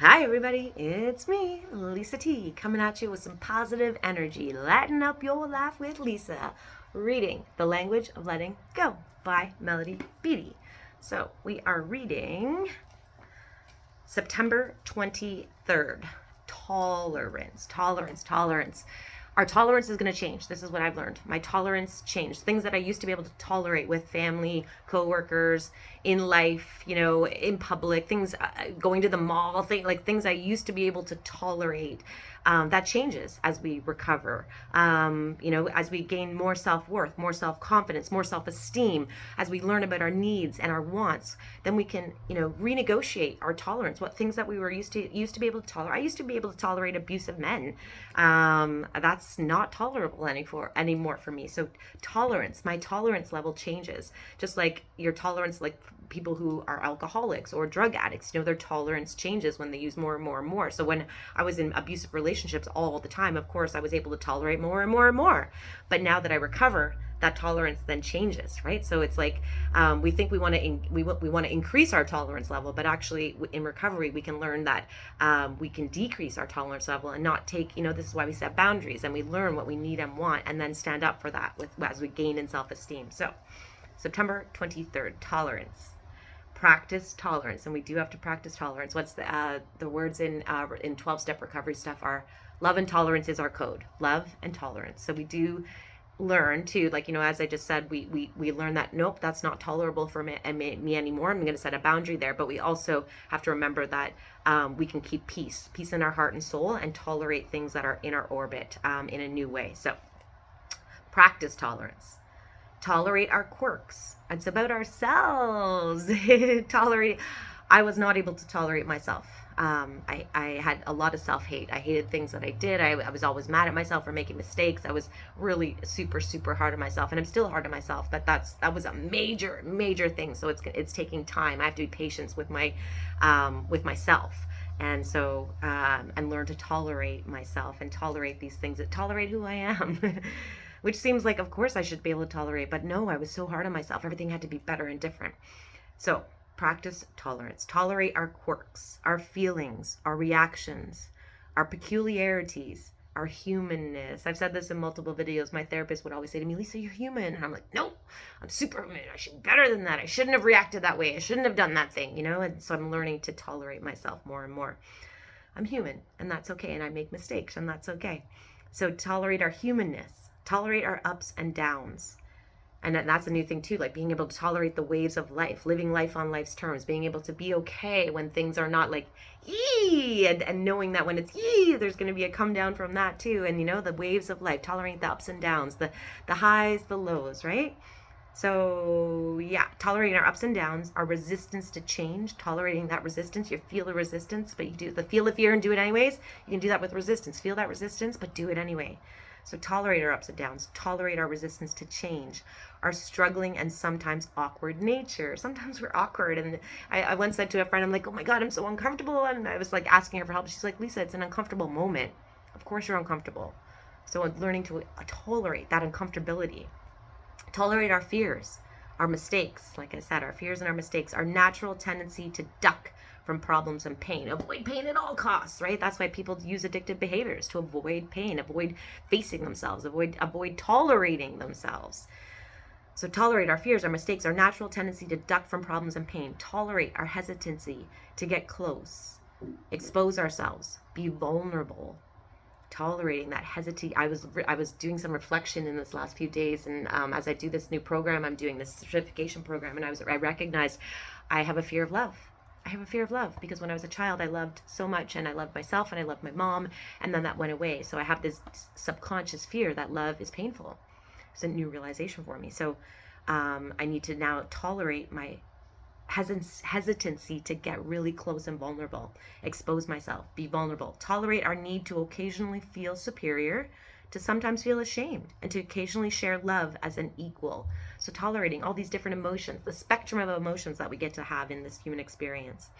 Hi everybody, it's me, LisaT, coming at you with some positive energy. Lighten up your life with Lisa. Reading The Language of Letting Go by Melody Beattie. So we are reading September 23rd. Tolerance. Our tolerance is going to change. This is what I've learned. My tolerance changed. Things that I used to be able to tolerate with family, coworkers, in life, in public, things, going to the mall, things I used to be able to tolerate. That changes as we recover. As we gain more self-worth, more self-confidence, more self-esteem, as we learn about our needs and our wants, then we can, renegotiate our tolerance. What things that we were used to be able to tolerate. I used to be able to tolerate abusive men. That's not tolerable anymore for me. So my tolerance level changes. Just like your tolerance, like people who are alcoholics or drug addicts, their tolerance changes when they use more and more and more. So when I was in abusive relationships all the time, of course, I was able to tolerate more and more and more. But now that I recover, that tolerance then changes, right? So it's like we think we want to increase our tolerance level, but actually in recovery we can learn that we can decrease our tolerance level and not take. This is why we set boundaries and we learn what we need and want, and then stand up for that as we gain in self-esteem. So September 23rd, tolerance. Practice tolerance, and we do have to practice tolerance. What's the words in 12-step recovery stuff are love and tolerance is our code. Love and tolerance. So we do learn to, as I just said, we learn that nope, that's not tolerable for me anymore. I'm going to set a boundary there. But we also have to remember that we can keep peace in our heart and soul, and tolerate things that are in our orbit in a new way. So practice tolerance. Tolerate our quirks. It's about ourselves. I was not able to tolerate myself. I had a lot of self-hate. I hated things that I did. I was always mad at myself for making mistakes. I was really super, super hard on myself, and I'm still hard on myself. But that was a major, major thing. So it's taking time. I have to be patient with myself. And so, and learn to tolerate myself and tolerate these things, that tolerate who I am. Which seems like, of course, I should be able to tolerate, but no, I was so hard on myself. Everything had to be better and different. So practice tolerance. Tolerate our quirks, our feelings, our reactions, our peculiarities, our humanness. I've said this in multiple videos. My therapist would always say to me, Lisa, you're human. And I'm like, no, I'm superhuman. I should be better than that. I shouldn't have reacted that way. I shouldn't have done that thing, And so I'm learning to tolerate myself more and more. I'm human, and that's okay. And I make mistakes, and that's okay. So tolerate our humanness. Tolerate our ups and downs. And that's a new thing too, like being able to tolerate the waves of life, living life on life's terms, being able to be okay when things are not like yee, and knowing that when it's yee, there's going to be a come down from that too. And the waves of life, tolerating the ups and downs, the highs, the lows, right? So yeah, tolerating our ups and downs, our resistance to change, tolerating that resistance. You feel the resistance, but you feel the fear and do it anyways. You can do that with resistance. Feel that resistance, but do it anyway. So tolerate our ups and downs, tolerate our resistance to change, our struggling and sometimes awkward nature. Sometimes we're awkward. And I once said to a friend, I'm like, oh my God, I'm so uncomfortable. And I was like asking her for help. She's like, Lisa, it's an uncomfortable moment. Of course you're uncomfortable. So I'm learning to tolerate that uncomfortability. Tolerate our fears, our mistakes. Like I said, our fears and our mistakes, our natural tendency to duck from problems and pain. Avoid pain at all costs, right? That's why people use addictive behaviors, to avoid pain, avoid facing themselves, avoid tolerating themselves. So tolerate our fears, our mistakes, our natural tendency to duck from problems and pain. Tolerate our hesitancy to get close, expose ourselves, be vulnerable. Tolerating that hesitate. I was doing some reflection in this last few days, and as I do this new program, I'm doing this certification program, and I recognized I have a fear of love. I have a fear of love because when I was a child, I loved so much, and I loved myself, and I loved my mom, and then that went away. So I have this subconscious fear that love is painful. It's a new realization for me. So I need to now tolerate my hesitancy to get really close and vulnerable, expose myself, be vulnerable, tolerate our need to occasionally feel superior, to sometimes feel ashamed, and to occasionally share love as an equal. So tolerating all these different emotions, the spectrum of emotions that we get to have in this human experience.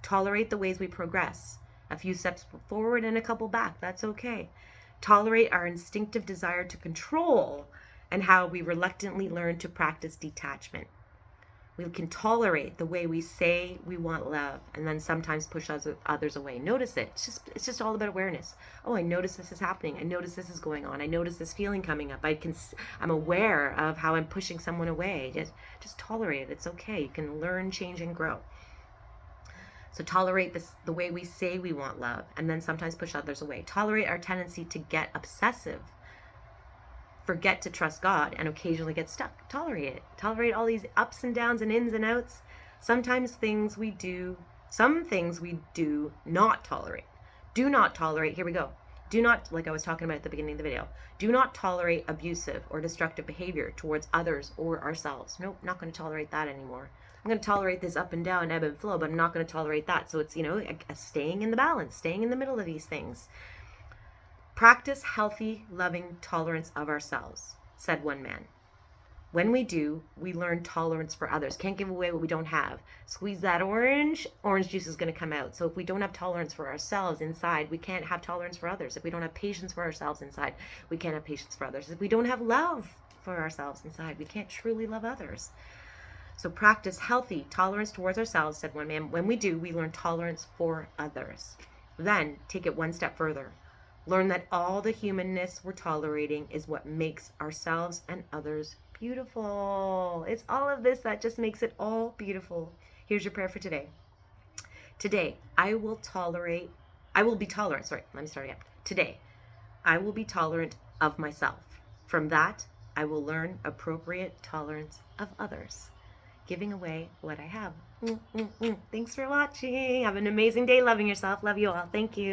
Tolerate the ways we progress, a few steps forward and a couple back, that's okay. Tolerate our instinctive desire to control, and how we reluctantly learn to practice detachment. We can tolerate the way we say we want love, and then sometimes push others away. Notice it. It's just all about awareness. Oh, I notice this is happening. I notice this is going on. I notice this feeling coming up. I'm aware of how I'm pushing someone away. Just tolerate it. It's okay. You can learn, change, and grow. So tolerate the way we say we want love, and then sometimes push others away. Tolerate our tendency to get obsessive, forget to trust God, and occasionally get stuck. Tolerate it. Tolerate all these ups and downs and ins and outs. Some things we do not tolerate. Do not tolerate, here we go. Do not, like I was talking about at the beginning of the video, do not tolerate abusive or destructive behavior towards others or ourselves. Nope, not going to tolerate that anymore. I'm going to tolerate this up and down, ebb and flow, but I'm not going to tolerate that. So it's, staying in the balance, staying in the middle of these things. Practice healthy, loving tolerance of ourselves, said one man. When we do, we learn tolerance for others. Can't give away what we don't have. Squeeze that orange juice is going to come out. So if we don't have tolerance for ourselves inside, we can't have tolerance for others. If we don't have patience for ourselves inside, we can't have patience for others. If we don't have love for ourselves inside, we can't truly love others. So practice healthy tolerance towards ourselves, said one man. When we do, we learn tolerance for others. Then take it one step further. Learn that all the humanness we're tolerating is what makes ourselves and others beautiful. It's all of this that just makes it all beautiful. Here's your prayer for today. Today, I will be tolerant. Sorry, let me start again. Today, I will be tolerant of myself. From that, I will learn appropriate tolerance of others, giving away what I have. Thanks for watching. Have an amazing day loving yourself. Love you all. Thank you.